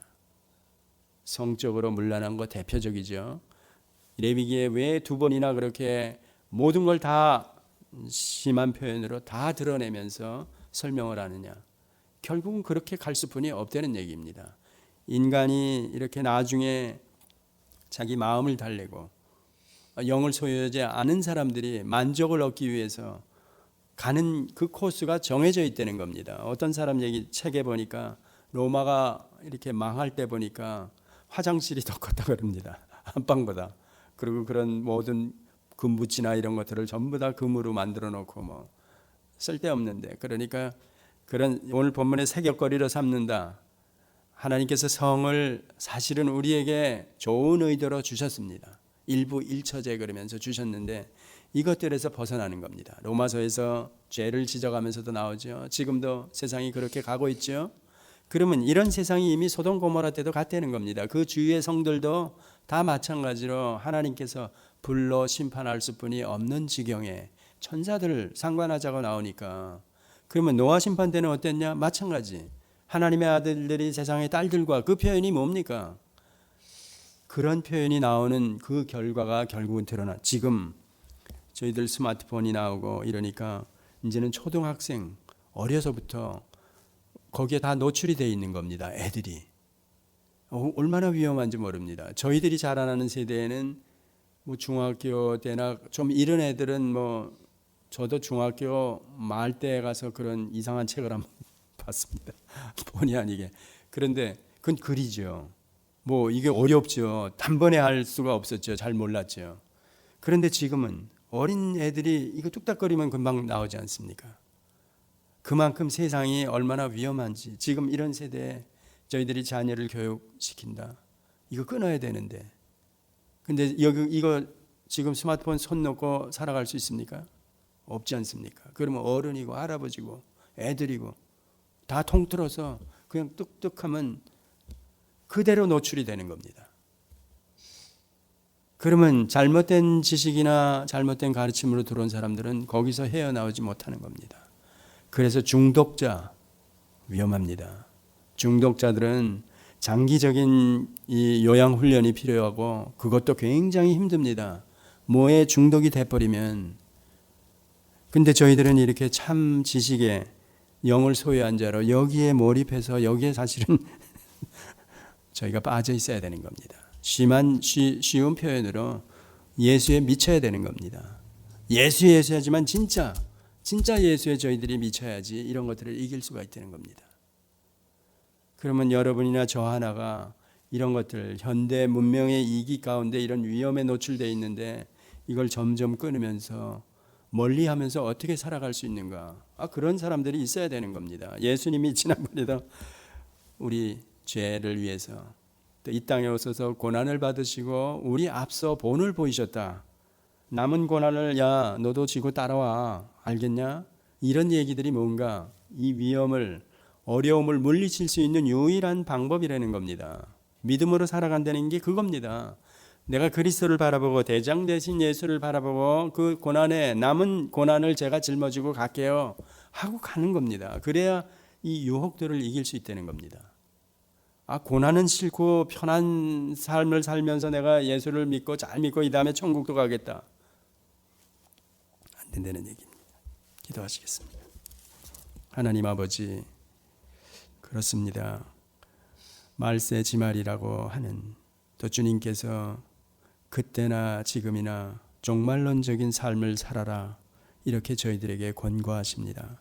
성적으로 문란한 거 대표적이죠. 레위기에 왜 2번이나 그렇게 모든 걸 다 심한 표현으로 다 드러내면서 설명을 하느냐. 결국은 그렇게 갈 수뿐이 없다는 얘기입니다. 인간이 이렇게 나중에 자기 마음을 달래고 영을 소유하지 않은 사람들이 만족을 얻기 위해서 가는 그 코스가 정해져 있다는 겁니다. 어떤 사람 얘기 책에 보니까 로마가 이렇게 망할 때 보니까 화장실이 더 컸다 그럽니다. 안방보다. 그리고 그런 모든 금붙이나 이런 것들을 전부 다 금으로 만들어 놓고 뭐 쓸데없는데, 그러니까 그런 오늘 본문의 새겼거리로 삼는다. 하나님께서 성을 사실은 우리에게 좋은 의도로 주셨습니다. 일부 일처제 그러면서 주셨는데 이것들에서 벗어나는 겁니다. 로마서에서 죄를 지적하면서도 나오죠. 지금도 세상이 그렇게 가고 있죠. 그러면 이런 세상이 이미 소돔 고모라 때도 같다는 겁니다. 그 주위의 성들도 다 마찬가지로 하나님께서 불로 심판할 수뿐이 없는 지경에 천사들을 상관하자고 나오니까, 그러면 노아 심판 때는 어땠냐? 마찬가지. 하나님의 아들들이 세상의 딸들과, 그 표현이 뭡니까? 그런 표현이 나오는 그 결과가 결국은 드러나. 지금 저희들 스마트폰이 나오고 이러니까 이제는 초등학생 어려서부터 거기에 다 노출이 되어 있는 겁니다. 애들이. 얼마나 위험한지 모릅니다. 저희들이 자라나는 세대에는 뭐 중학교 때나 좀 이런 애들은 뭐 저도 중학교 말 때 가서 그런 이상한 책을 한번 봤습니다. 본의 아니게. 그런데 그건 글이죠. 뭐 이게 어렵죠. 단번에 할 수가 없었죠. 잘 몰랐죠. 그런데 지금은 어린 애들이 이거 뚝딱거리면 금방 나오지 않습니까? 그만큼 세상이 얼마나 위험한지. 지금 이런 세대에 저희들이 자녀를 교육시킨다. 이거 끊어야 되는데. 근데 이거 지금 스마트폰 손 놓고 살아갈 수 있습니까? 없지 않습니까? 그러면 어른이고 할아버지고 애들이고 다 통틀어서 그냥 뚝뚝하면 그대로 노출이 되는 겁니다. 그러면 잘못된 지식이나 잘못된 가르침으로 들어온 사람들은 거기서 헤어나오지 못하는 겁니다. 그래서 중독자 위험합니다. 중독자들은 장기적인 이 요양 훈련이 필요하고 그것도 굉장히 힘듭니다. 뭐에 중독이 돼버리면. 근데 저희들은 이렇게 참 지식에 영을 소유한 자로 여기에 몰입해서 여기에 사실은 저희가 빠져 있어야 되는 겁니다. 쉬운 표현으로 예수에 미쳐야 되는 겁니다. 예수하지만 진짜 예수에 저희들이 미쳐야지 이런 것들을 이길 수가 있다는 겁니다. 그러면 여러분이나 저 하나가 이런 것들, 현대 문명의 이기 가운데 이런 위험에 노출되어 있는데 이걸 점점 끊으면서 멀리하면서 어떻게 살아갈 수 있는가? 그런 사람들이 있어야 되는 겁니다. 예수님이 지난번에도 우리 죄를 위해서 또 이 땅에 오셔서 고난을 받으시고 우리 앞서 본을 보이셨다. 남은 고난을 야 너도 지고 따라와. 알겠냐? 이런 얘기들이 뭔가 이 위험을, 어려움을 물리칠 수 있는 유일한 방법이라는 겁니다. 믿음으로 살아간다는 게 그겁니다. 내가 그리스도를 바라보고 대장 대신 예수를 바라보고 그 고난에 남은 고난을 제가 짊어지고 갈게요 하고 가는 겁니다. 그래야 이 유혹들을 이길 수 있다는 겁니다. 고난은 싫고 편한 삶을 살면서 내가 예수를 믿고 잘 믿고 이 다음에 천국도 가겠다. 안 된다는 얘기입니다. 기도하시겠습니다. 하나님 아버지, 그렇습니다. 말세지말이라고 하는 또 주님께서 그때나 지금이나 종말론적인 삶을 살아라 이렇게 저희들에게 권고하십니다.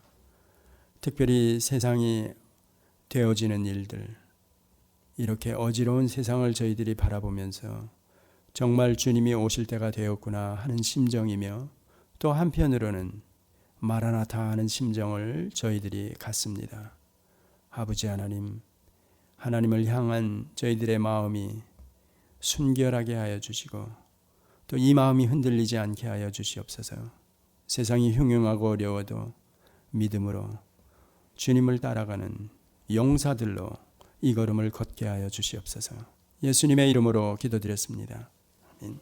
특별히 세상이 되어지는 일들, 이렇게 어지러운 세상을 저희들이 바라보면서 정말 주님이 오실 때가 되었구나 하는 심정이며 또 한편으로는 마라나타 하는 심정을 저희들이 갖습니다. 아버지 하나님, 하나님을 향한 저희들의 마음이 순결하게 하여 주시고 또 이 마음이 흔들리지 않게 하여 주시옵소서. 세상이 흉흉하고 어려워도 믿음으로 주님을 따라가는 용사들로 이 걸음을 걷게 하여 주시옵소서. 예수님의 이름으로 기도드렸습니다. 아멘.